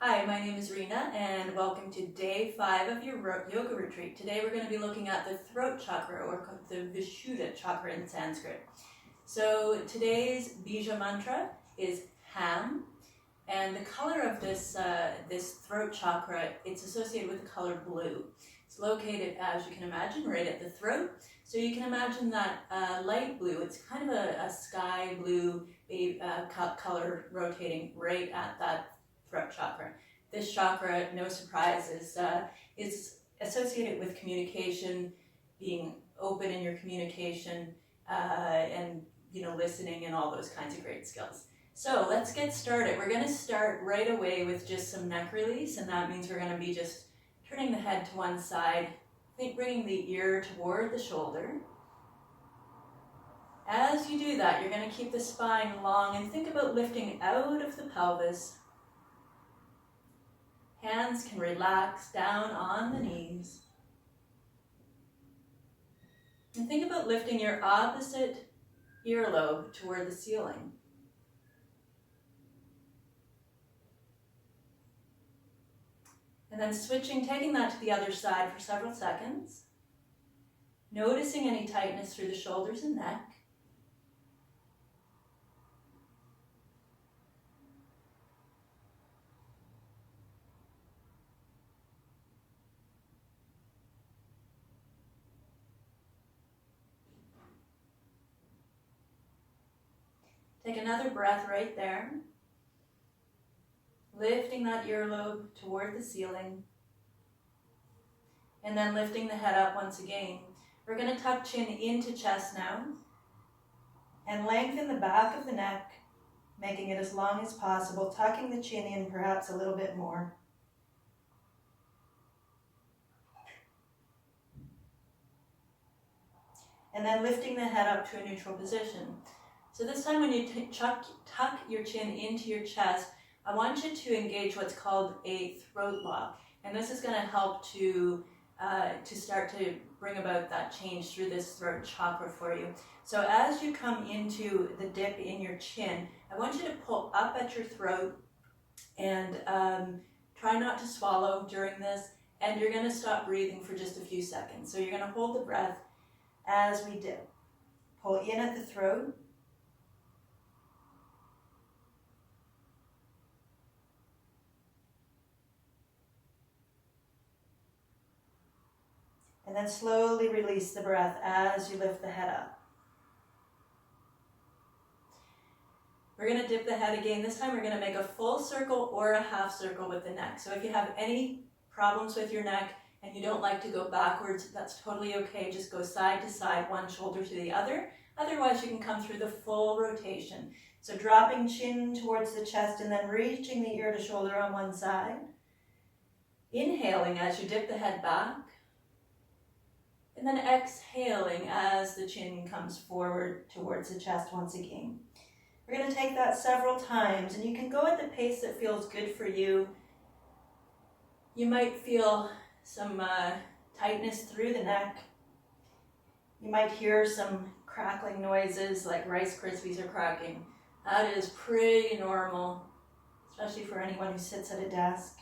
Hi, my name is Rena and welcome to day 5 of your yoga retreat. Today we're going to be looking at the throat chakra, or the Vishuddha chakra in Sanskrit. So today's bija mantra is Ham, and the color of this throat chakra, it's associated with the color blue. It's located, as you can imagine, right at the throat. So you can imagine that light blue, it's kind of a sky blue color rotating right at that throat chakra. This chakra, no surprise, is associated with communication, being open in your communication, and listening and all those kinds of great skills. So let's get started. We're going to start right away with just some neck release, and that means we're going to be just turning the head to one side, bringing the ear toward the shoulder. As you do that, you're going to keep the spine long and think about lifting out of the pelvis. Hands can relax down on the knees. And think about lifting your opposite earlobe toward the ceiling. And then switching, taking that to the other side for several seconds. Noticing any tightness through the shoulders and neck. Take another breath right there. Lifting that earlobe toward the ceiling. And then lifting the head up once again. We're going to tuck chin into chest now. And lengthen the back of the neck, making it as long as possible, tucking the chin in perhaps a little bit more. And then lifting the head up to a neutral position. So this time when you tuck your chin into your chest, I want you to engage what's called a throat lock. And this is going to help to start to bring about that change through this throat chakra for you. So as you come into the dip in your chin, I want you to pull up at your throat and try not to swallow during this. And you're going to stop breathing for just a few seconds. So you're going to hold the breath as we dip. Pull in at the throat. And then slowly release the breath as you lift the head up. We're going to dip the head again. This time we're going to make a full circle or a half circle with the neck. So if you have any problems with your neck and you don't like to go backwards, that's totally okay. Just go side to side, one shoulder to the other. Otherwise, you can come through the full rotation. So dropping chin towards the chest and then reaching the ear to shoulder on one side. Inhaling as you dip the head back. And then exhaling as the chin comes forward towards the chest once again. We're going to take that several times, and you can go at the pace that feels good for you. You might feel some tightness through the neck. You might hear some crackling noises like Rice Krispies are cracking. That is pretty normal, especially for anyone who sits at a desk.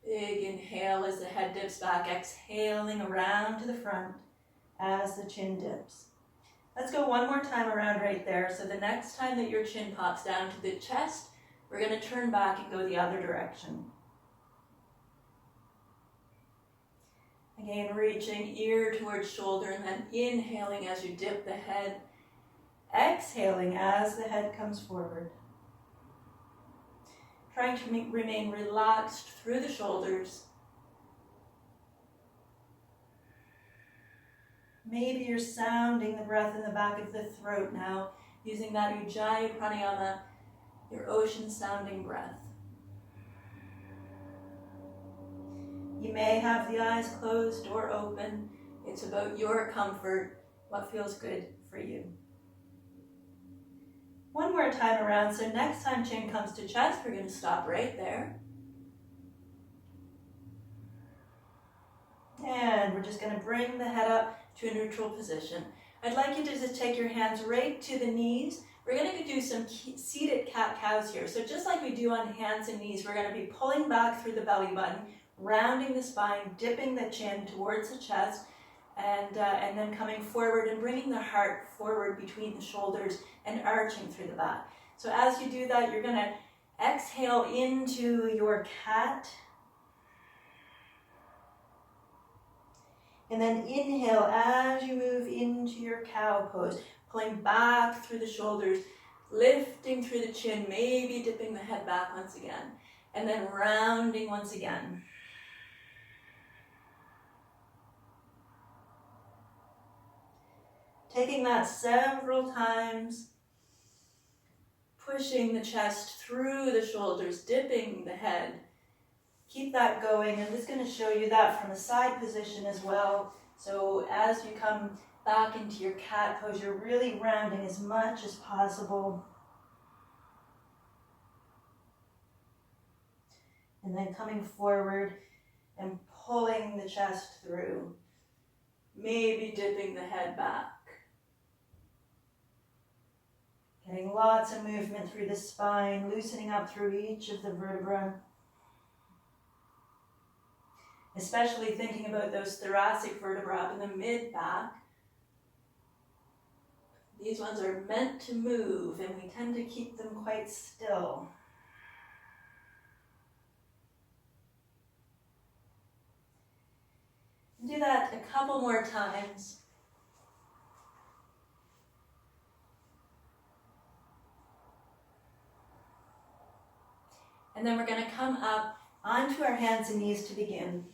Big inhale as the head dips back, exhaling around to the front as the chin dips. Let's go one more time around right there. So the next time that your chin pops down to the chest, we're going to turn back and go the other direction. Again, reaching ear towards shoulder and then inhaling as you dip the head, exhaling as the head comes forward. Trying to remain relaxed through the shoulders. Maybe you're sounding the breath in the back of the throat now, using that Ujjayi Pranayama, your ocean sounding breath. You may have the eyes closed or open. It's about your comfort, what feels good for you. One more time around, so next time chin comes to chest, we're going to stop right there. And we're just going to bring the head up to a neutral position. I'd like you to just take your hands right to the knees. We're going to do some seated cat-cows here. So just like we do on hands and knees, we're going to be pulling back through the belly button, rounding the spine, dipping the chin towards the chest, and then coming forward and bringing the heart forward between the shoulders and arching through the back. So as you do that, you're going to exhale into your cat. And then inhale as you move into your cow pose, pulling back through the shoulders, lifting through the chin, maybe dipping the head back once again, and then rounding once again. Taking that several times, pushing the chest through the shoulders, dipping the head. Keep that going. I'm just going to show you that from a side position as well. So as you come back into your cat pose, you're really rounding as much as possible. And then coming forward and pulling the chest through. Maybe dipping the head back. Getting lots of movement through the spine, loosening up through each of the vertebrae. Especially thinking about those thoracic vertebrae up in the mid-back. These ones are meant to move, and we tend to keep them quite still. Do that a couple more times. And then we're going to come up onto our hands and knees to begin.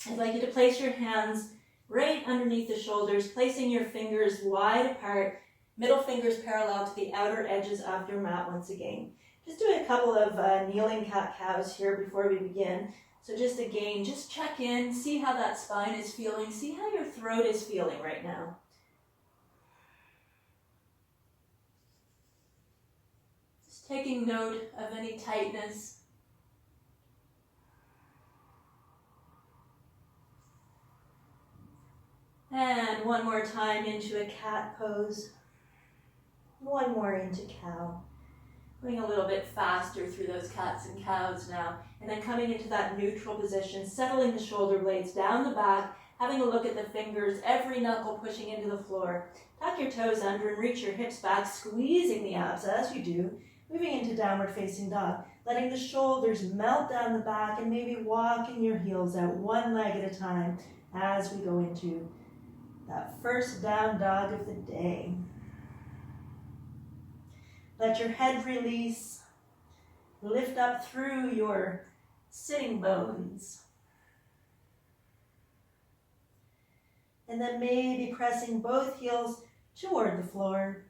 I'd like you to place your hands right underneath the shoulders, placing your fingers wide apart, middle fingers parallel to the outer edges of your mat once again. Just do a couple of kneeling cat-cows here before we begin. So just again, just check in, see how that spine is feeling, see how your throat is feeling right now. Just taking note of any tightness. And one more time into a cat pose. One more into cow. Going a little bit faster through those cats and cows now. And then coming into that neutral position, settling the shoulder blades down the back, having a look at the fingers, every knuckle pushing into the floor. Tuck your toes under and reach your hips back, squeezing the abs as you do. Moving into downward facing dog. Letting the shoulders melt down the back and maybe walking your heels out one leg at a time as we go into that first down dog of the day. Let your head release. Lift up through your sitting bones. And then maybe pressing both heels toward the floor.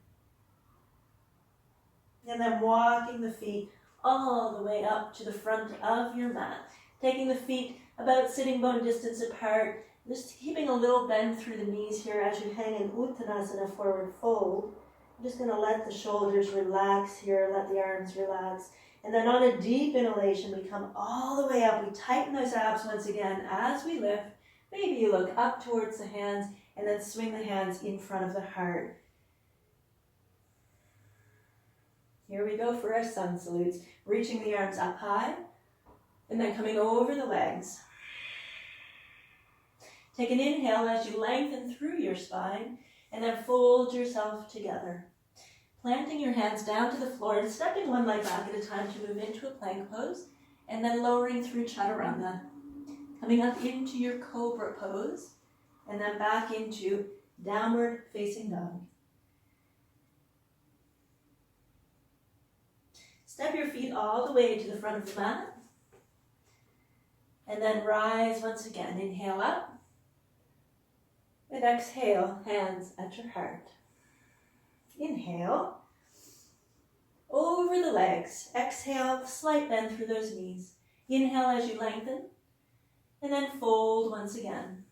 And then walking the feet all the way up to the front of your mat. Taking the feet about sitting bone distance apart. Just keeping a little bend through the knees here as you hang in Uttanasana, forward fold. I'm just going to let the shoulders relax here, let the arms relax. And then on a deep inhalation, we come all the way up. We tighten those abs once again as we lift. Maybe you look up towards the hands and then swing the hands in front of the heart. Here we go for our sun salutes. Reaching the arms up high and then coming over the legs. Take an inhale as you lengthen through your spine and then fold yourself together. Planting your hands down to the floor and stepping one leg back at a time to move into a plank pose and then lowering through chaturanga. Coming up into your cobra pose and then back into downward facing dog. Step your feet all the way to the front of the mat and then rise once again. Inhale up. And exhale, hands at your heart. Inhale, over the legs. Exhale, slight bend through those knees. Inhale as you lengthen, and then fold once again.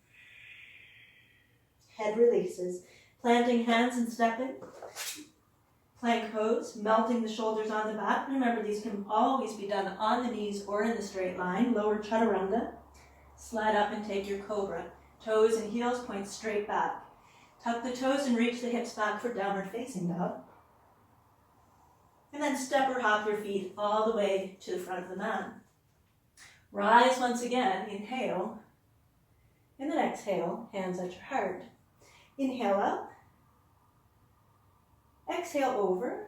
Head releases, planting hands and stepping. Plank pose, melting the shoulders on the back. Remember, these can always be done on the knees or in the straight line. Lower chaturanga. Slide up and take your cobra. Toes and heels point straight back. Tuck the toes and reach the hips back for downward facing dog. And then step or hop your feet all the way to the front of the mat. Rise once again, inhale. And then exhale, hands at your heart. Inhale up. Exhale over.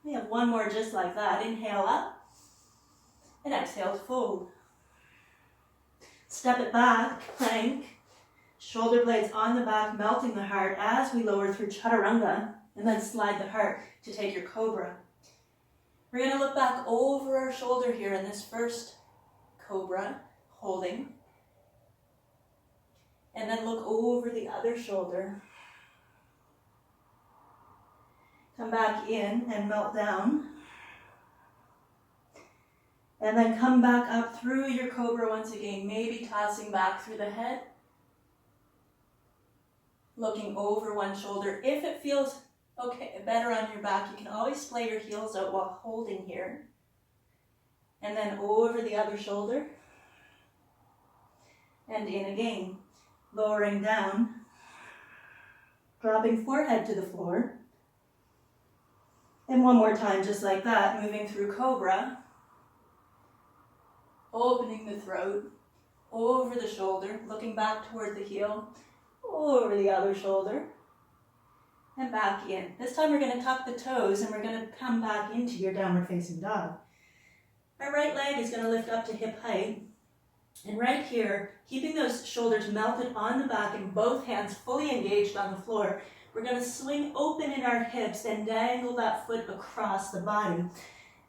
We have one more just like that. Inhale up. And exhale to fold. Step it back, plank. Shoulder blades on the back, melting the heart as we lower through chaturanga. And then slide the heart to take your cobra. We're going to look back over our shoulder here in this first cobra, holding. And then look over the other shoulder. Come back in and melt down. And then come back up through your cobra once again, maybe tossing back through the head. Looking over one shoulder. If it feels okay, better on your back, you can always splay your heels out while holding here. And then over the other shoulder. And in again. Lowering down. Dropping forehead to the floor. And one more time just like that, moving through cobra. Opening the throat. Over the shoulder, looking back toward the heel. Over the other shoulder. And back in. This time we're going to tuck the toes and we're going to come back into your downward facing dog. Our right leg is going to lift up to hip height. And right here, keeping those shoulders melted on the back and both hands fully engaged on the floor, we're going to swing open in our hips and dangle that foot across the body.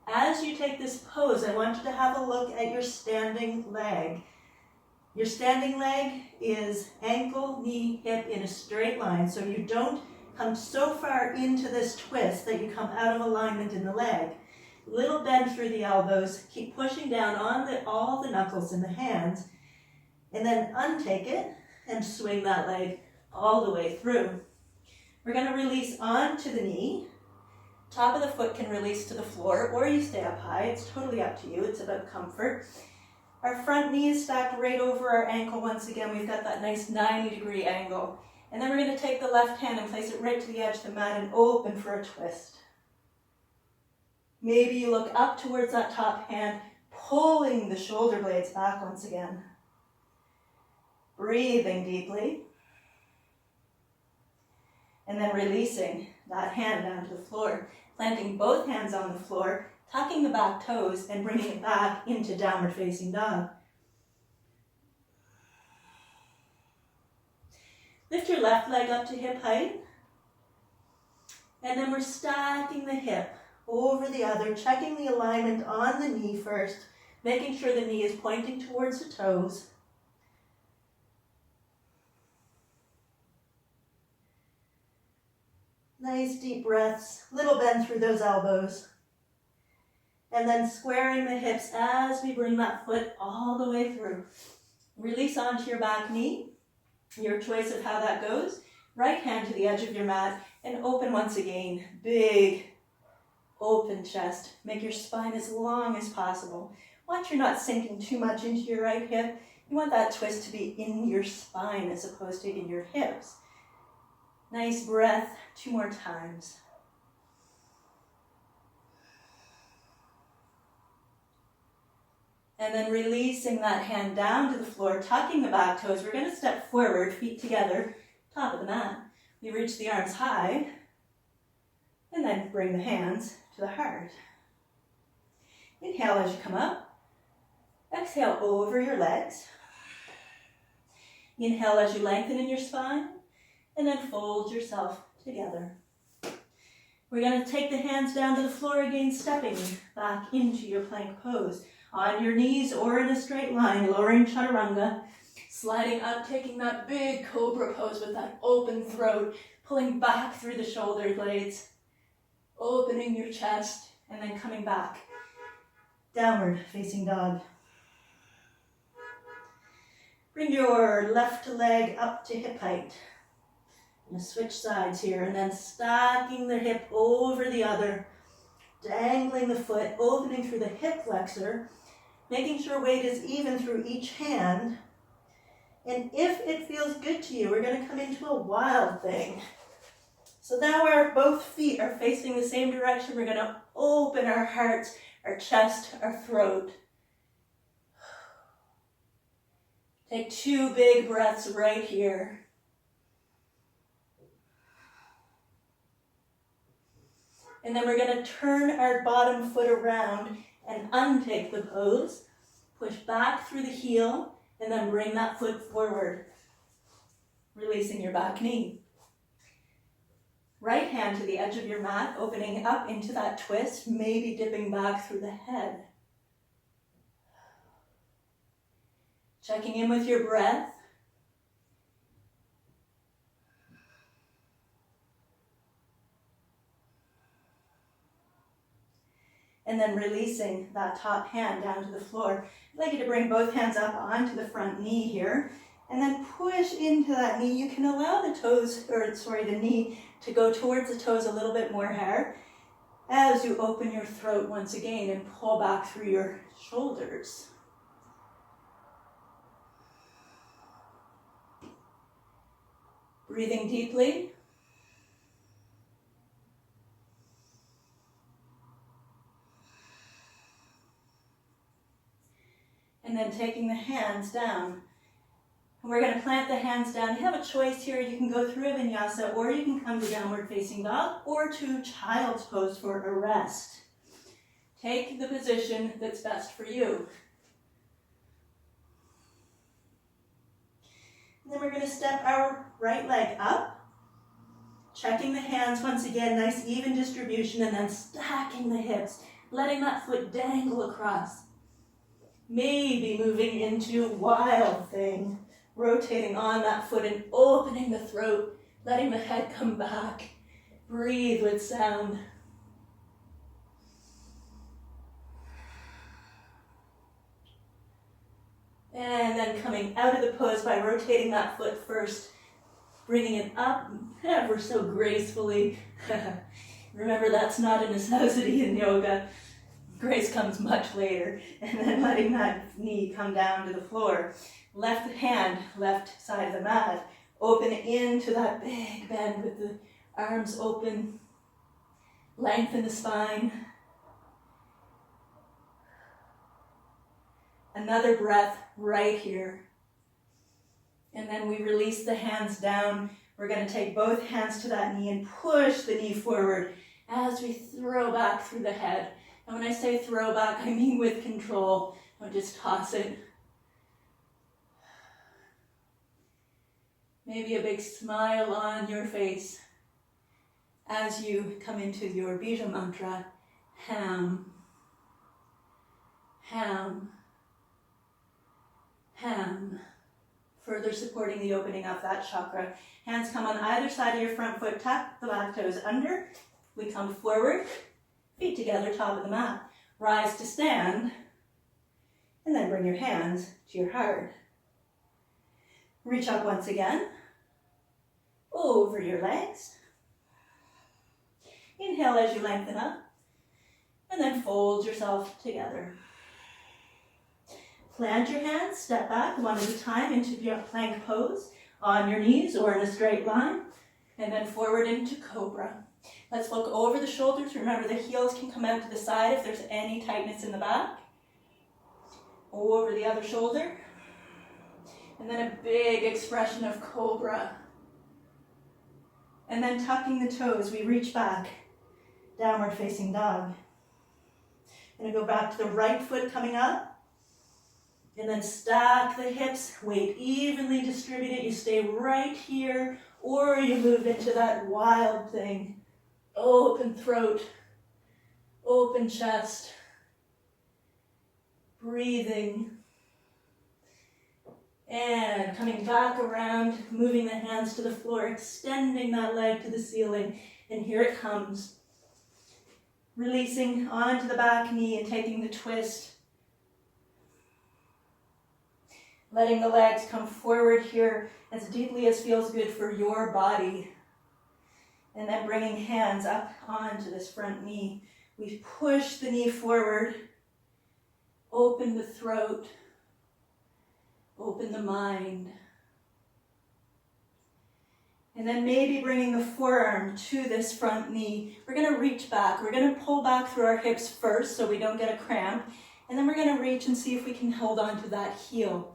As you take this pose, I want you to have a look at your standing leg. Your standing leg is ankle, knee, hip in a straight line, so you don't come so far into this twist that you come out of alignment in the leg. Little bend through the elbows, keep pushing down on all the knuckles in the hands, and then untake it and swing that leg all the way through. We're going to release onto the knee. Top of the foot can release to the floor, or you stay up high. It's totally up to you. It's about comfort. Our front knee is stacked right over our ankle once again. We've got that nice 90-degree angle. And then we're going to take the left hand and place it right to the edge of the mat and open for a twist. Maybe you look up towards that top hand, pulling the shoulder blades back once again. Breathing deeply. And then releasing that hand down to the floor. Planting both hands on the floor, tucking the back toes and bringing it back into downward facing dog. Lift your left leg up to hip height. And then we're stacking the hip over the other, checking the alignment on the knee first, making sure the knee is pointing towards the toes. Nice deep breaths, little bend through those elbows. And then squaring the hips as we bring that foot all the way through. Release onto your back knee. Your choice of how that goes. Right hand to the edge of your mat and open once again. Big open chest. Make your spine as long as possible. Watch you're not sinking too much into your right hip. You want that twist to be in your spine as opposed to in your hips. Nice breath. 2 more times. And then releasing that hand down to the floor, tucking the back toes. We're going to step forward, feet together, top of the mat. We reach the arms high, and then bring the hands to the heart. Inhale as you come up. Exhale over your legs. Inhale as you lengthen in your spine, and then fold yourself together. We're going to take the hands down to the floor again, stepping back into your plank pose. On your knees or in a straight line, lowering chaturanga, sliding up, taking that big cobra pose with that open throat, pulling back through the shoulder blades, opening your chest, and then coming back. Downward facing dog. Bring your left leg up to hip height. I'm going to switch sides here, and then stacking the hip over the other, dangling the foot, opening through the hip flexor, making sure weight is even through each hand, And if it feels good to you, we're going to come into a wild thing. So now our both feet are facing the same direction. We're going to open our hearts, our chest, our throat. Take 2 big breaths right here. And then we're going to turn our bottom foot around and untake the pose. Push back through the heel and then bring that foot forward, releasing your back knee. Right hand to the edge of your mat, opening up into that twist, maybe dipping back through the head. Checking in with your breath. And then releasing that top hand down to the floor. I'd like you to bring both hands up onto the front knee here. And then push into that knee. You can allow the knee to go towards the toes a little bit more here as you open your throat once again and pull back through your shoulders. Breathing deeply. And then taking the hands down. And we're going to plant the hands down. You have a choice here. You can go through a vinyasa, or you can come to downward facing dog, or to child's pose for a rest. Take the position that's best for you. And then we're going to step our right leg up, checking the hands once again, nice even distribution, and then stacking the hips, letting that foot dangle across. Maybe moving into wild thing, rotating on that foot and opening the throat, letting the head come back. Breathe with sound. And then coming out of the pose by rotating that foot first, bringing it up ever so gracefully. Remember, that's not a necessity in yoga. Grace comes much later. And then letting that knee come down to the floor. Left hand, left side of the mat. Open into that big bend with the arms open. Lengthen the spine. Another breath right here. And then we release the hands down. We're going to take both hands to that knee and push the knee forward as we throw back through the head. And when I say throw back, I mean with control. Don't just toss it. Maybe a big smile on your face as you come into your Bija mantra. Ham. Ham. Ham. Further supporting the opening of that chakra. Hands come on either side of your front foot. Tuck the back toes under. We come forward. Feet together, top of the mat. Rise to stand. And then bring your hands to your heart. Reach up once again. Over your legs. Inhale as you lengthen up. And then fold yourself together. Plant your hands, step back one at a time into your plank pose on your knees or in a straight line, and then forward into cobra. Let's look over the shoulders. Remember, the heels can come out to the side if there's any tightness in the back. Over the other shoulder. And then a big expression of cobra. And then tucking the toes, we reach back, downward facing dog. And go back to the right foot coming up. And then stack the hips, weight evenly distributed. You stay right here, or you move into that wild thing. Open throat, open chest, breathing. And coming back around, moving the hands to the floor, extending that leg to the ceiling. And here it comes. Releasing onto the back knee and taking the twist. Letting the legs come forward here as deeply as feels good for your body. And then bringing hands up onto this front knee. We push the knee forward. Open the throat. Open the mind. And then maybe bringing the forearm to this front knee. We're going to reach back. We're going to pull back through our hips first so we don't get a cramp. And then we're going to reach and see if we can hold on to that heel.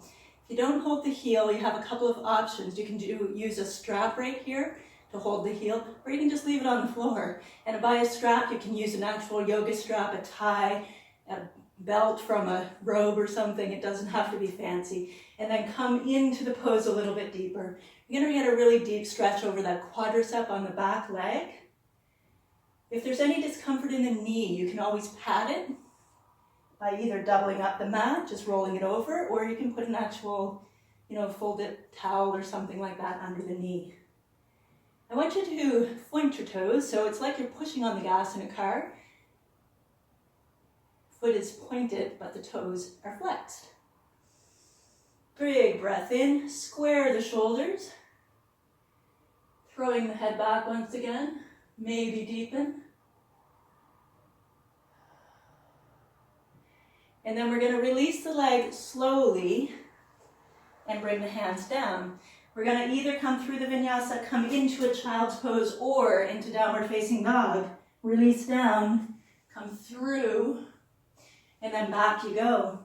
If you don't hold the heel, you have a couple of options. You can use a strap right here to hold the heel, or you can just leave it on the floor. And by a strap, you can use an actual yoga strap, a tie, a belt from a robe or something. It doesn't have to be fancy. And then come into the pose a little bit deeper. You're going to get a really deep stretch over that quadricep on the back leg. If there's any discomfort in the knee, you can always pad it by either doubling up the mat, just rolling it over, or you can put an actual, folded towel or something like that under the knee. I want you to point your toes, so it's like you're pushing on the gas in a car. Foot is pointed, but the toes are flexed. Big breath in, square the shoulders. Throwing the head back once again, maybe deepen. And then we're going to release the leg slowly and bring the hands down. We're going to either come through the vinyasa, come into a child's pose, or into downward facing dog. Release down, come through, and then back you go.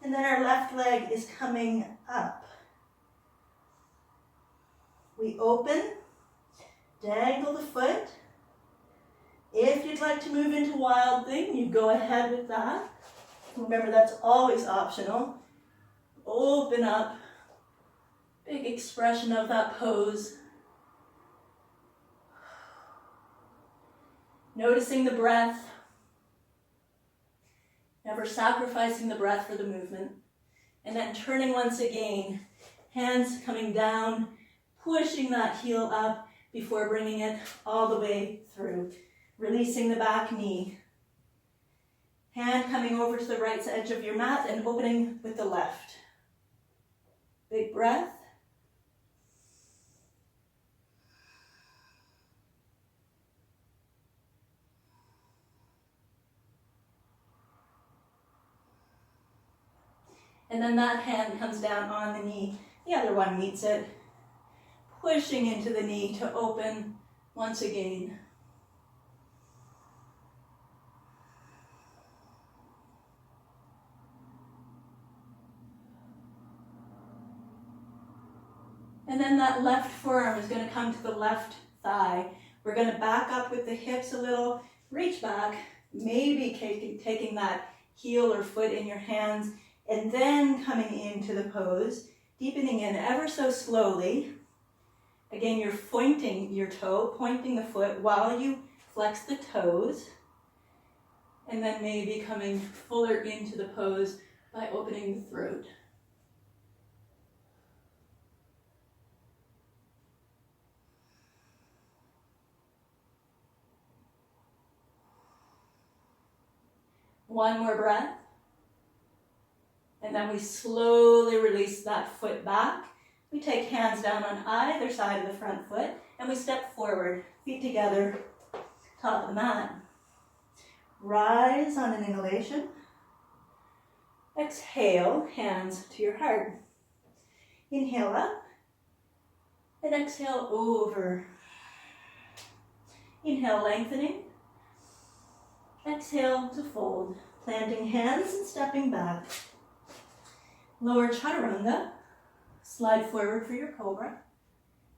And then our left leg is coming up. We open, dangle the foot. If you'd like to move into wild thing, you go ahead with that. Remember, that's always optional. Open up. Big expression of that pose. Noticing the breath. Never sacrificing the breath for the movement. And then turning once again. Hands coming down, pushing that heel up before bringing it all the way through. Releasing the back knee. Hand coming over to the right edge of your mat and opening with the left. Big breath. And then that hand comes down on the knee. The other one meets it. Pushing into the knee to open once again. And then that left forearm is going to come to the left thigh. We're going to back up with the hips a little, reach back, maybe taking that heel or foot in your hands, and then coming into the pose, deepening in ever so slowly. Again, you're pointing your toe, pointing the foot while you flex the toes, and then maybe coming fuller into the pose by opening the throat. One more breath. And then we slowly release that foot back. We take hands down on either side of the front foot and we step forward, feet together, top of the mat. Rise on an inhalation. Exhale, hands to your heart. Inhale up and exhale over. Inhale, lengthening. Exhale to fold, planting hands and stepping back. Lower chaturanga, slide forward for your cobra,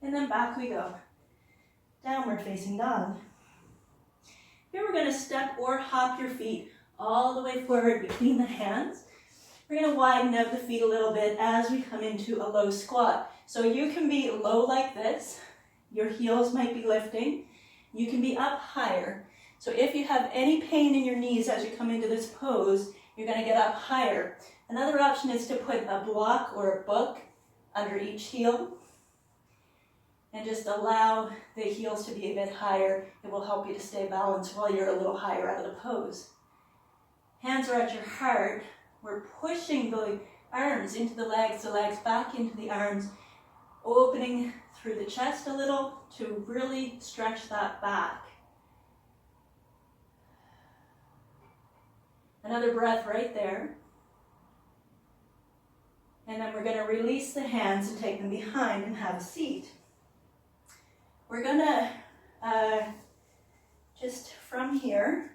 and then back we go. Downward facing dog. Here we're going to step or hop your feet all the way forward between the hands. We're going to widen out the feet a little bit as we come into a low squat. So you can be low like this, your heels might be lifting, you can be up higher. So if you have any pain in your knees as you come into this pose, you're going to get up higher. Another option is to put a block or a book under each heel and just allow the heels to be a bit higher. It will help you to stay balanced while you're a little higher out of the pose. Hands are at your heart. We're pushing the arms into the legs back into the arms, opening through the chest a little to really stretch that back. Another breath right there. And then we're going to release the hands and take them behind and have a seat. We're going to, just from here,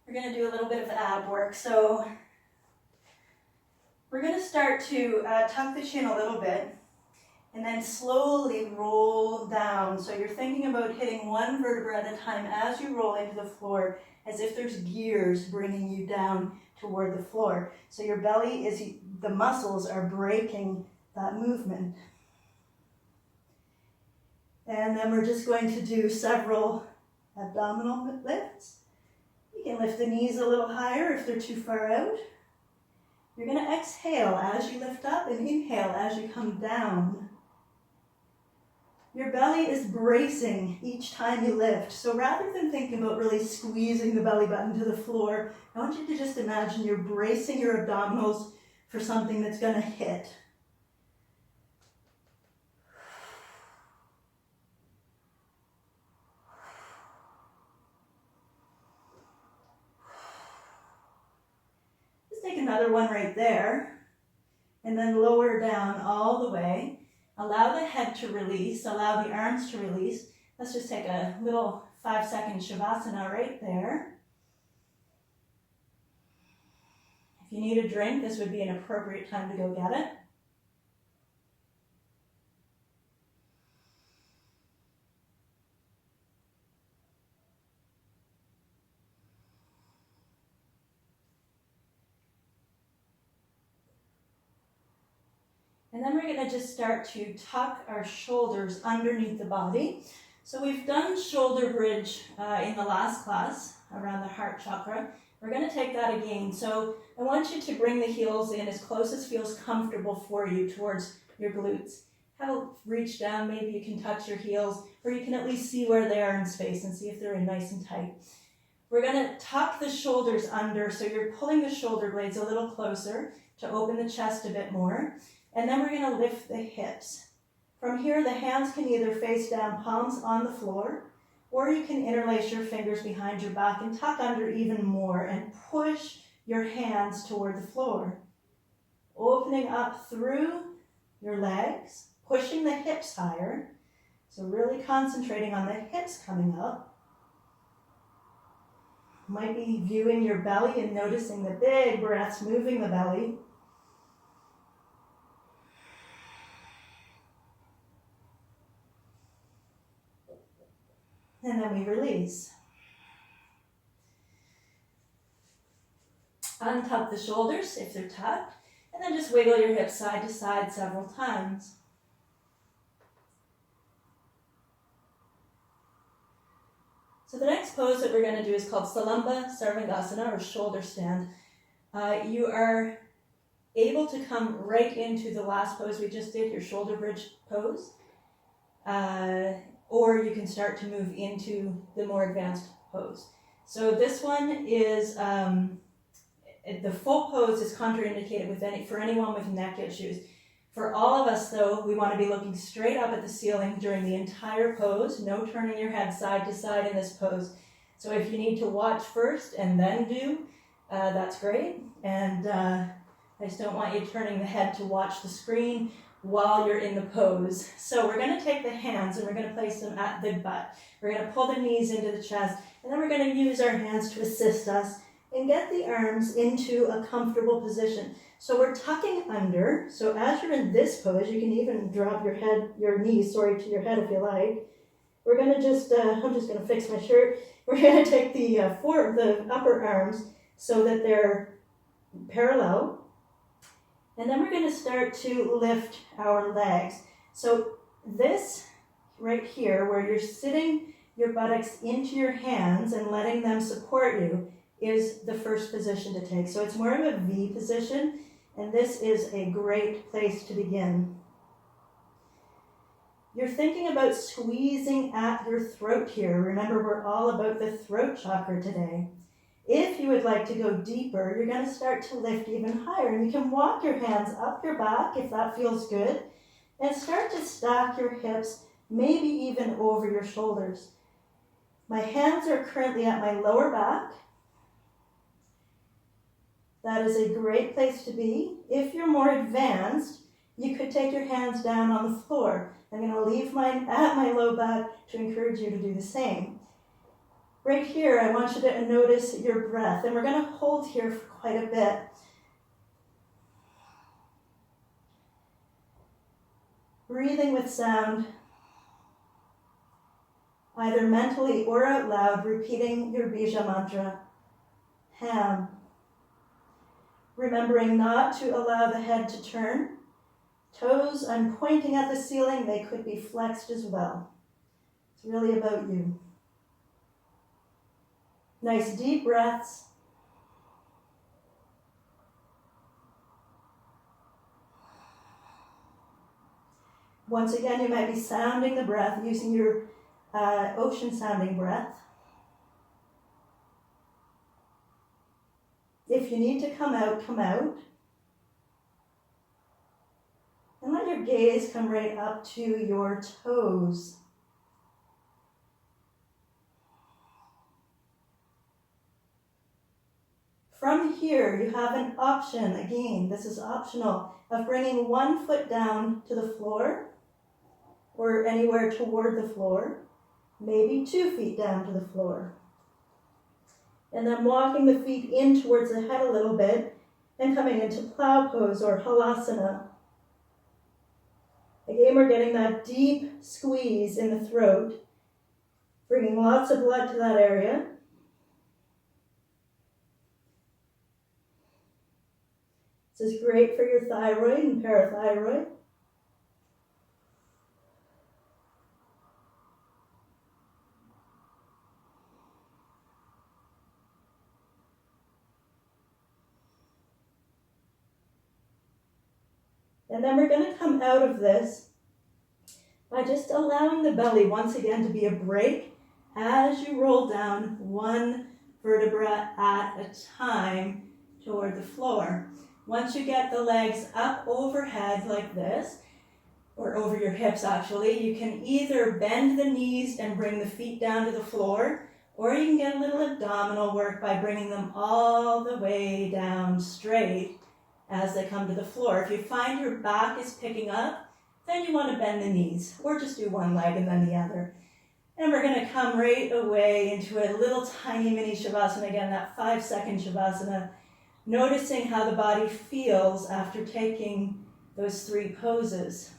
we're going to do a little bit of ab work. So we're going to start to tuck the chin a little bit and then slowly roll down. So you're thinking about hitting one vertebra at a time as you roll into the floor, as if there's gears bringing you down toward the floor. So your belly is, the muscles are breaking that movement. And then we're just going to do several abdominal lifts. You can lift the knees a little higher if they're too far out. You're going to exhale as you lift up and inhale as you come down. Your belly is bracing each time you lift. So rather than thinking about really squeezing the belly button to the floor, I want you to just imagine you're bracing your abdominals for something that's going to hit. Just take another one right there, and then lower down all the way. Allow the head to release, allow the arms to release. Let's just take a little 5-second Shavasana right there. If you need a drink, this would be an appropriate time to go get it. And then we're going to just start to tuck our shoulders underneath the body. So we've done shoulder bridge in the last class around the heart chakra. We're going to take that again. So I want you to bring the heels in as close as feels comfortable for you towards your glutes. Have a reach down, maybe you can touch your heels, or you can at least see where they are in space and see if they're in nice and tight. We're going to tuck the shoulders under, so you're pulling the shoulder blades a little closer to open the chest a bit more. And then we're going to lift the hips. From here, the hands can either face down, palms on the floor, or you can interlace your fingers behind your back and tuck under even more and push your hands toward the floor. Opening up through your legs, pushing the hips higher. So really concentrating on the hips coming up. Might be viewing your belly and noticing the big breaths moving the belly. And then we release. Untuck the shoulders if they're tucked, and then just wiggle your hips side to side several times. So the next pose that we're going to do is called Salamba Sarvangasana, or shoulder stand. You are able to come right into the last pose we just did, your shoulder bridge pose. Or you can start to move into the more advanced pose. So this one is, the full pose is contraindicated for anyone with neck issues. For all of us though, we want to be looking straight up at the ceiling during the entire pose, no turning your head side to side in this pose. So if you need to watch first and then do, that's great. And I just don't want you turning the head to watch the screen while you're in the pose. So we're going to take the hands and we're going to place them at the butt. We're going to pull the knees into the chest, and then we're going to use our hands to assist us and get the arms into a comfortable position. So we're tucking under. So as you're in this pose, you can even drop your knees to your head if you like. We're going to just, I'm just going to fix my shirt. We're going to take the upper arms so that they're parallel. And then we're going to start to lift our legs. So this right here, where you're sitting your buttocks into your hands and letting them support you, is the first position to take. So it's more of a V position, and this is a great place to begin. You're thinking about squeezing at your throat here. Remember, we're all about the throat chakra today. If you would like to go deeper, you're going to start to lift even higher. And you can walk your hands up your back if that feels good. And start to stack your hips, maybe even over your shoulders. My hands are currently at my lower back. that is a great place to be. If you're more advanced, you could take your hands down on the floor. I'm going to leave mine at my low back to encourage you to do the same. Right here, I want you to notice your breath, and we're going to hold here for quite a bit. Breathing with sound, either mentally or out loud, repeating your Bija mantra, Ham. Remembering not to allow the head to turn. Toes, I'm pointing at the ceiling, they could be flexed as well. It's really about you. Nice deep breaths. Once again, you might be sounding the breath using your ocean sounding breath. If you need to come out, come out. And let your gaze come right up to your toes. From here, you have an option, again, this is optional, of bringing one foot down to the floor or anywhere toward the floor, maybe 2 feet down to the floor. And then walking the feet in towards the head a little bit and coming into plow pose or halasana. Again, we're getting that deep squeeze in the throat, bringing lots of blood to that area. This is great for your thyroid and parathyroid. And then we're going to come out of this by just allowing the belly once again to be a break as you roll down one vertebra at a time toward the floor. Once you get the legs up overhead like this, or over your hips actually, you can either bend the knees and bring the feet down to the floor, or you can get a little abdominal work by bringing them all the way down straight as they come to the floor. If you find your back is picking up, then you want to bend the knees, or just do one leg and then the other. And we're going to come right away into a little tiny mini shavasana, again, that 5-second shavasana, noticing how the body feels after taking those 3 poses.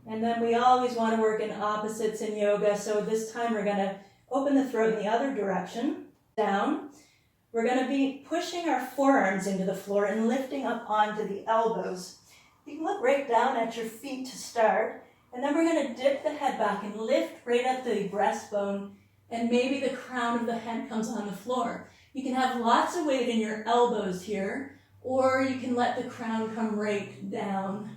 And then we always want to work in opposites in yoga, so this time we're going to open the throat in the other direction, down. We're going to be pushing our forearms into the floor and lifting up onto the elbows. You can look right down at your feet to start, and then we're going to dip the head back and lift right at the breastbone, and maybe the crown of the head comes on the floor. You can have lots of weight in your elbows here, or you can let the crown come right down.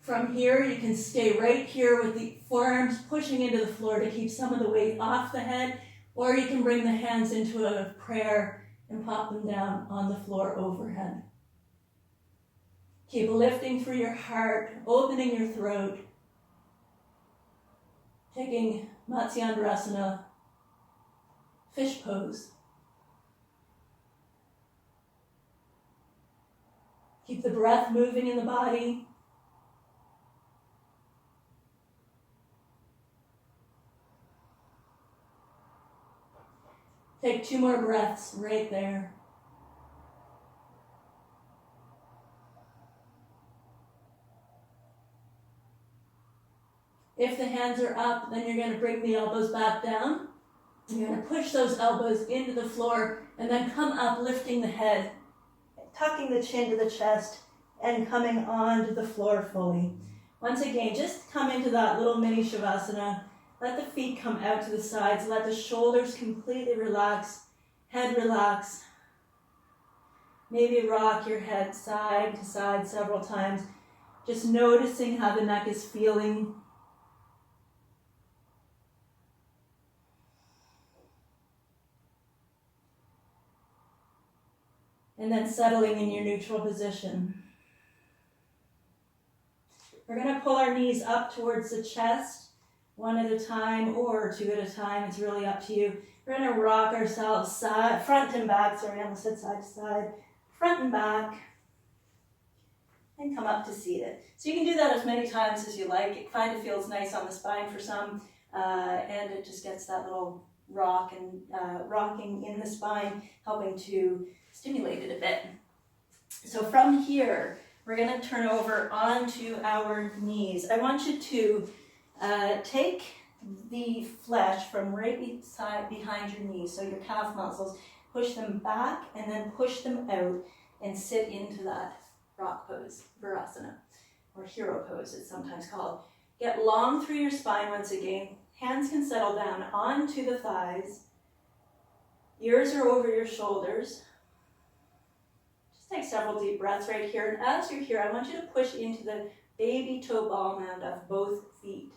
From here, you can stay right here with the forearms pushing into the floor to keep some of the weight off the head, or you can bring the hands into a prayer and pop them down on the floor overhead. Keep lifting through your heart, opening your throat, taking Matsyendrasana, fish pose. Keep the breath moving in the body. Take 2 more breaths right there. If the hands are up, then you're going to bring the elbows back down. You're going to push those elbows into the floor and then come up, lifting the head, tucking the chin to the chest, and coming onto the floor fully. Once again, just come into that little mini shavasana. Let the feet come out to the sides. Let the shoulders completely relax. Head relax. Maybe rock your head side to side several times. Just noticing how the neck is feeling. And then settling in your neutral position. We're going to pull our knees up towards the chest. one at a time or two at a time. It's really up to you. We're going to rock ourselves front and back. Sorry, I almost said side to side. Front and back. And come up to seated. So you can do that as many times as you like. Find it feels nice on the spine for some, and it just gets that little rock and rocking in the spine, helping to stimulate it a bit. So from here, we're going to turn over onto our knees. I want you to take the flesh from right beside behind your knees, so your calf muscles, push them back and then push them out and sit into that rock pose, Virasana, or hero pose it's sometimes called. Get long through your spine once again. Hands can settle down onto the thighs. Ears are over your shoulders. Just take several deep breaths right here. And as you're here, I want you to push into the baby toe ball mound of both feet.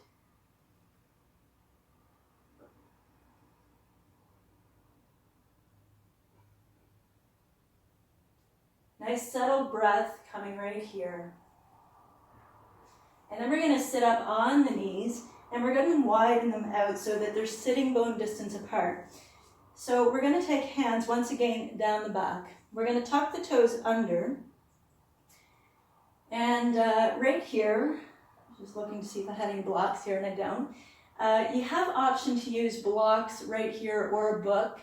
Nice settled breath coming right here. And then we're going to sit up on the knees and we're going to widen them out so that they're sitting bone distance apart. So we're going to take hands once again down the back. We're going to tuck the toes under. And right here, just looking to see if I had any blocks here and I don't. You have option to use blocks right here or a book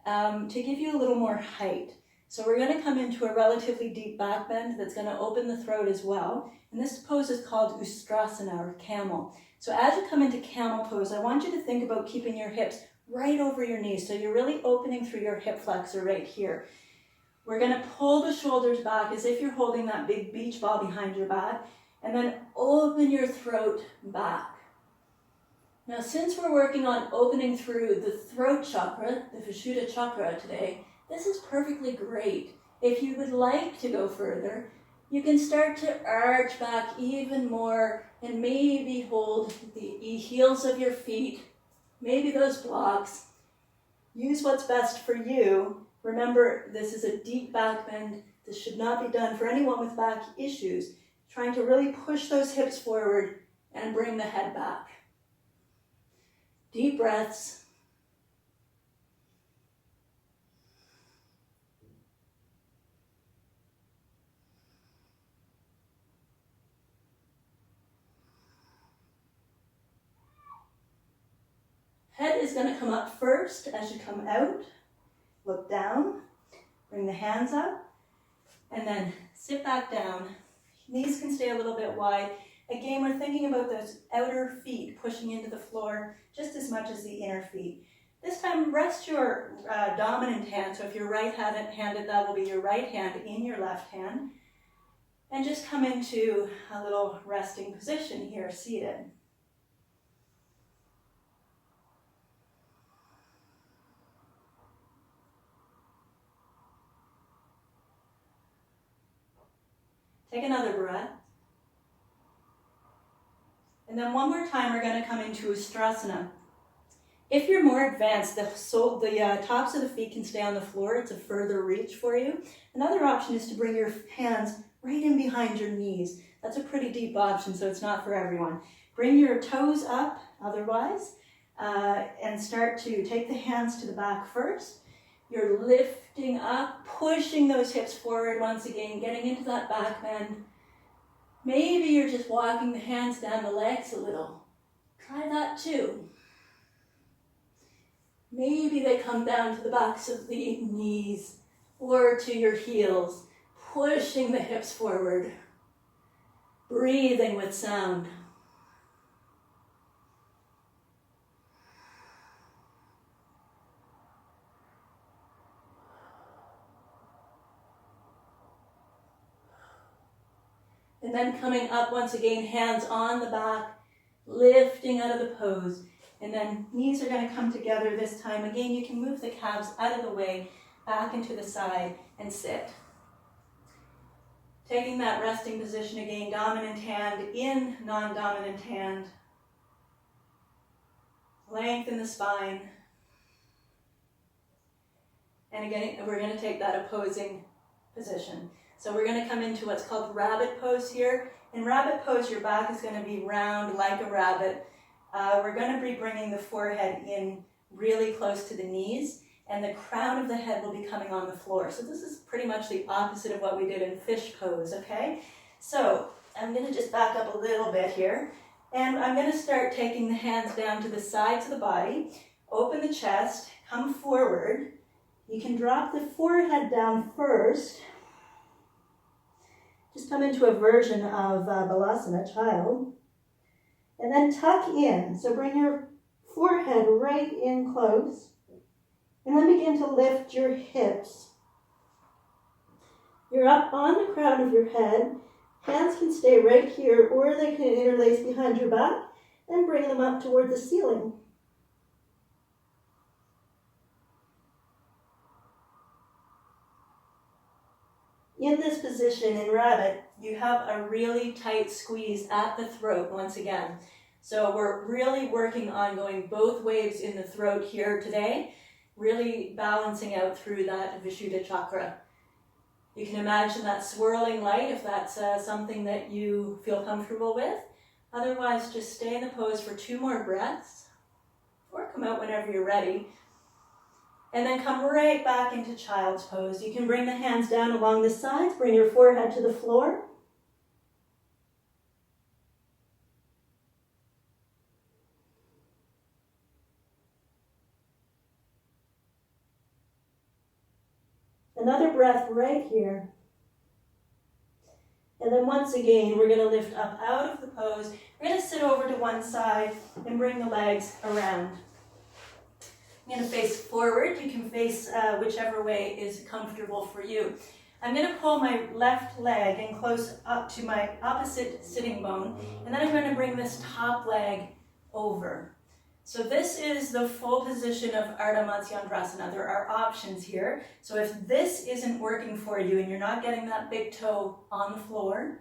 to give you a little more height. So we're going to come into a relatively deep back bend that's going to open the throat as well. And this pose is called Ustrasana, or camel. So as you come into camel pose, I want you to think about keeping your hips right over your knees. So you're really opening through your hip flexor right here. We're going to pull the shoulders back as if you're holding that big beach ball behind your back. And then open your throat back. Now since we're working on opening through the throat chakra, the Vishuddha chakra today, this is perfectly great. If you would like to go further, you can start to arch back even more and maybe hold the heels of your feet, maybe those blocks. Use what's best for you. Remember, this is a deep back bend. This should not be done for anyone with back issues. Trying to really push those hips forward and bring the head back. Deep breaths. Head is going to come up first as you come out. Look down, bring the hands up, and then sit back down. Knees can stay a little bit wide. Again, we're thinking about those outer feet pushing into the floor just as much as the inner feet. This time, rest your dominant hand. So if you're right-handed, that will be your right hand in your left hand. And just come into a little resting position here, seated. Take another breath. And then one more time, we're going to come into Ustrasana. If you're more advanced, the tops of the feet can stay on the floor. It's a further reach for you. Another option is to bring your hands right in behind your knees. That's a pretty deep option, so it's not for everyone. Bring your toes up otherwise, and start to take the hands to the back first. You're lifting up, pushing those hips forward once again, getting into that back bend. Maybe you're just walking the hands down the legs a little. Try that too. Maybe they come down to the backs of the knees or to your heels, pushing the hips forward, breathing with sound. And then coming up once again, hands on the back, lifting out of the pose. And then knees are going to come together this time. Again, you can move the calves out of the way, back into the side, and sit. Taking that resting position again, dominant hand in non-dominant hand. Lengthen the spine. And again, we're going to take that opposing position. So we're going to come into what's called rabbit pose here. In rabbit pose, your back is going to be round like a rabbit. we're going to be bringing the forehead in really close to the knees, and the crown of the head will be coming on the floor. So this is pretty much the opposite of what we did in fish pose, okay? So I'm going to just back up a little bit here, and I'm going to start taking the hands down to the sides of the body, open the chest, come forward. You can drop the forehead down first. Just come into a version of Balasana, child. And then tuck in. So bring your forehead right in close. And then begin to lift your hips. You're up on the crown of your head. Hands can stay right here, or they can interlace behind your back. Then bring them up toward the ceiling. In this position in rabbit, you have a really tight squeeze at the throat once again. So we're really working on going both ways in the throat here today, really balancing out through that Vishuddha chakra. You can imagine that swirling light if that's something that you feel comfortable with. Otherwise, just stay in the pose for 2 more breaths, or come out whenever you're ready. And then come right back into child's pose. You can bring the hands down along the sides, bring your forehead to the floor. Another breath right here. And then once again, we're going to lift up out of the pose. We're going to sit over to one side and bring the legs around. I'm going to face forward. You can face whichever way is comfortable for you. I'm going to pull my left leg in close up to my opposite sitting bone, and then I'm going to bring this top leg over. So this is the full position of Ardha Matsyendrasana. There are options here. So if this isn't working for you and you're not getting that big toe on the floor,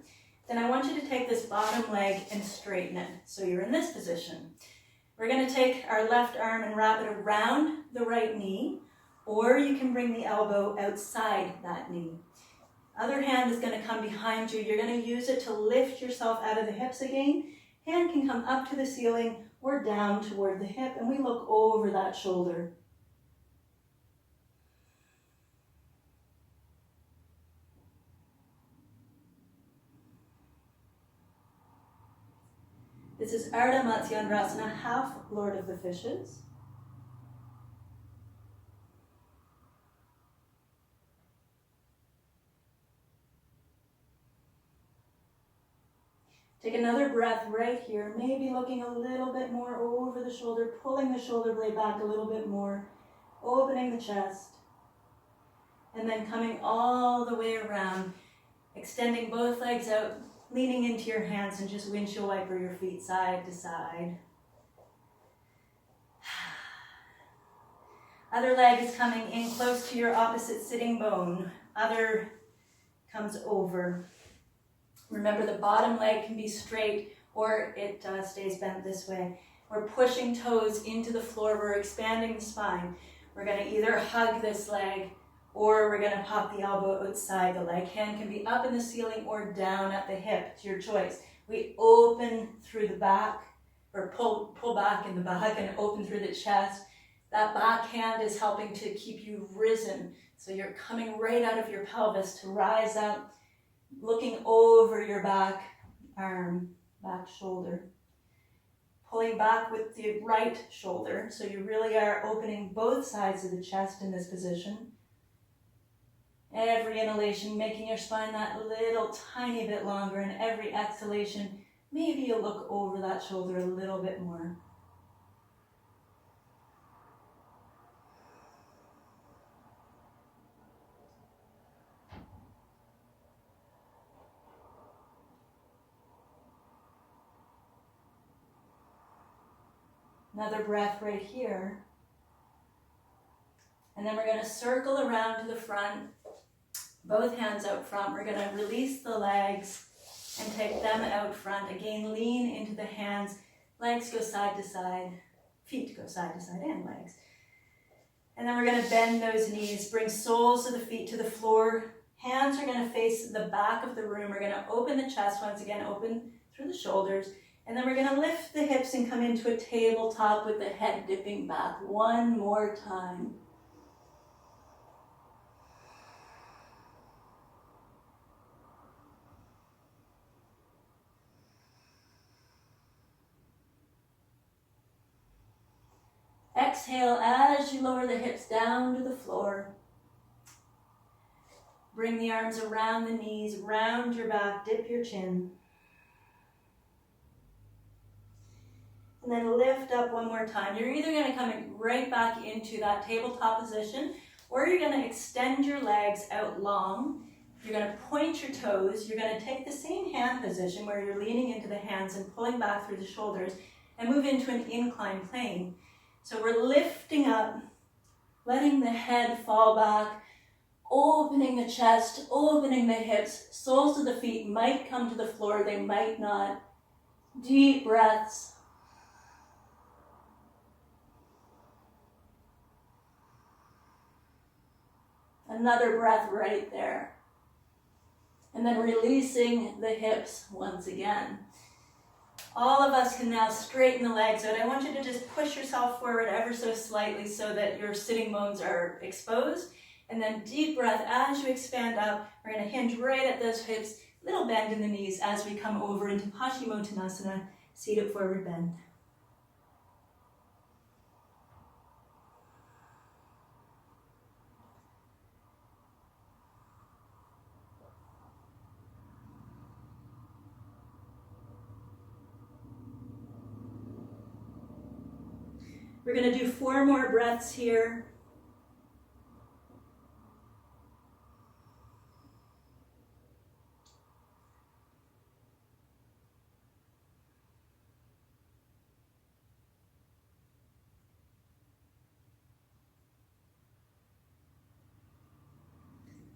then I want you to take this bottom leg and straighten it. So you're in this position. We're going to take our left arm and wrap it around the right knee, or you can bring the elbow outside that knee. Other hand is going to come behind you. You're going to use it to lift yourself out of the hips again. Hand can come up to the ceiling or down toward the hip, and we look over that shoulder. This is Ardha Matsyendrasana, half Lord of the Fishes. Take another breath right here, maybe looking a little bit more over the shoulder, pulling the shoulder blade back a little bit more, opening the chest, and then coming all the way around, extending both legs out, leaning into your hands, and just windshield wiper your feet side to side. Other leg is coming in close to your opposite sitting bone. Other comes over. Remember, the bottom leg can be straight or it stays bent this way. We're pushing toes into the floor. We're expanding the spine. We're going to either hug this leg or we're going to pop the elbow outside the leg. Hand can be up in the ceiling or down at the hip. It's your choice. We open through the back, or pull back in the back and open through the chest. That back hand is helping to keep you risen. So you're coming right out of your pelvis to rise up, looking over your back arm, back shoulder. Pulling back with the right shoulder. So you really are opening both sides of the chest in this position. Every inhalation, making your spine that little tiny bit longer, and every exhalation, maybe you look over that shoulder a little bit more. Another breath right here. And then we're going to circle around to the front. Both hands out front. We're going to release the legs and take them out front. Again, lean into the hands. Legs go side to side. Feet go side to side, and legs. And then we're going to bend those knees. Bring soles of the feet to the floor. Hands are going to face the back of the room. We're going to open the chest once again. Open through the shoulders. And then we're going to lift the hips and come into a tabletop with the head dipping back one more time. Exhale as you lower the hips down to the floor. Bring the arms around the knees, round your back, dip your chin. And then lift up one more time. You're either going to come right back into that tabletop position, or you're going to extend your legs out long. You're going to point your toes. You're going to take the same hand position where you're leaning into the hands and pulling back through the shoulders and move into an inclined plane. So we're lifting up, letting the head fall back, opening the chest, opening the hips. Soles of the feet might come to the floor, they might not. Deep breaths. Another breath right there. And then releasing the hips once again. All of us can now straighten the legs out. I want you to just push yourself forward ever so slightly so that your sitting bones are exposed. And then deep breath as you expand up. We're going to hinge right at those hips. Little bend in the knees as we come over into Paschimottanasana, seated forward bend. We're going to do 4 more breaths here.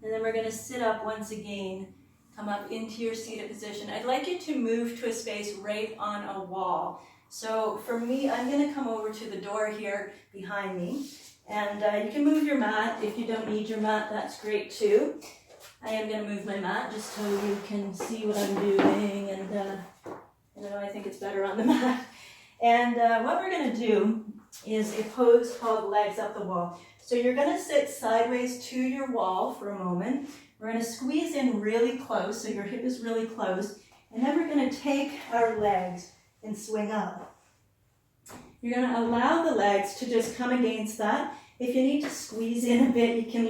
And then we're going to sit up once again, come up into your seated position. I'd like you to move to a space right on a wall. So for me, I'm going to come over to the door here behind me. And you can move your mat. If you don't need your mat, that's great too. I am going to move my mat just so you can see what I'm doing. And I think it's better on the mat. And what we're going to do is a pose called legs up the wall. So you're going to sit sideways to your wall for a moment. We're going to squeeze in really close, so your hip is really close. And then we're going to take our legs and swing up. You're going to allow the legs to just come against that. If you need to squeeze in a bit, you can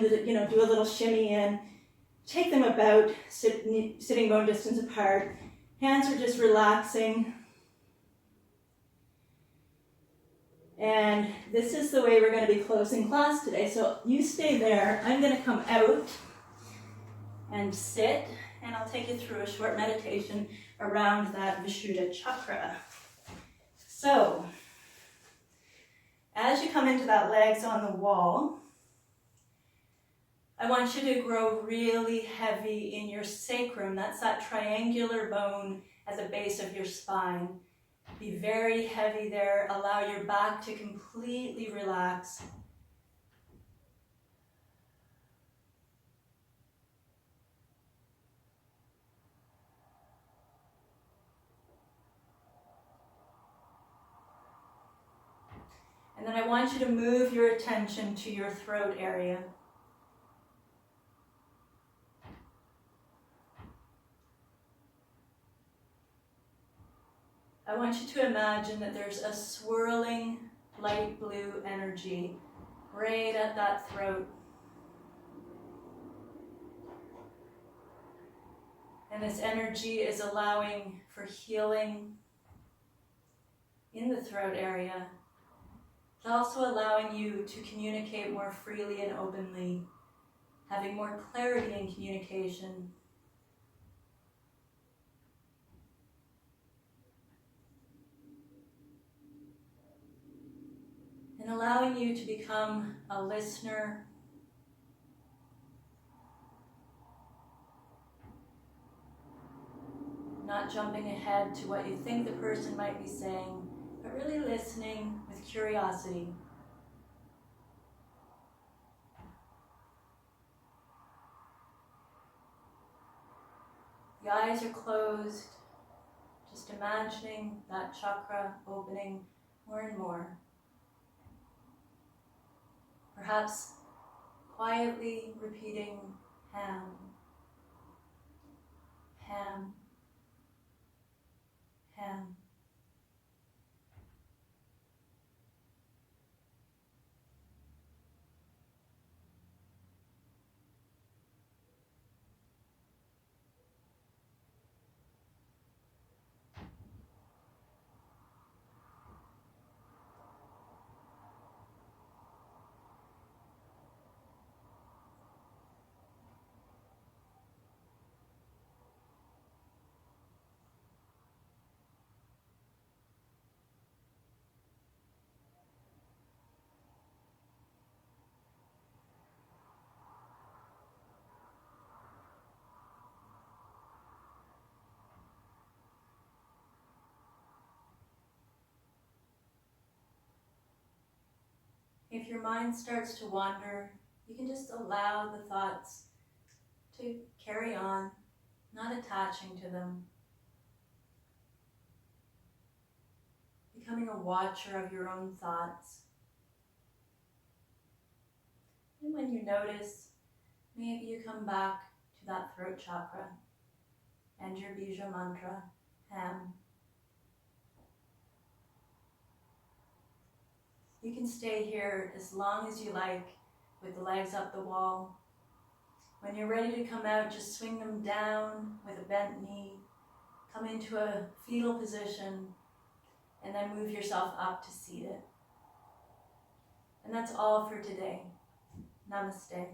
do a little shimmy in. Take them about sitting bone distance apart. Hands are just relaxing. And this is the way we're going to be closing class today. So you stay there. I'm going to come out and sit, and I'll take you through a short meditation around that Vishuddha chakra. So, as you come into that legs on the wall, I want you to grow really heavy in your sacrum. That's that triangular bone at the base of your spine. Be very heavy there. Allow your back to completely relax. And then I want you to move your attention to your throat area. I want you to imagine that there's a swirling light blue energy right at that throat. And this energy is allowing for healing in the throat area. It's also allowing you to communicate more freely and openly, having more clarity in communication. And allowing you to become a listener, not jumping ahead to what you think the person might be saying, but really listening with curiosity. The eyes are closed. Just imagining that chakra opening more and more. Perhaps quietly repeating Ham, Ham, Ham. If your mind starts to wander, you can just allow the thoughts to carry on, not attaching to them. Becoming a watcher of your own thoughts. And when you notice, maybe you come back to that throat chakra and your Bija mantra, Ham. You can stay here as long as you like with the legs up the wall. When you're ready to come out, just swing them down with a bent knee. Come into a fetal position and then move yourself up to seated. And that's all for today. Namaste.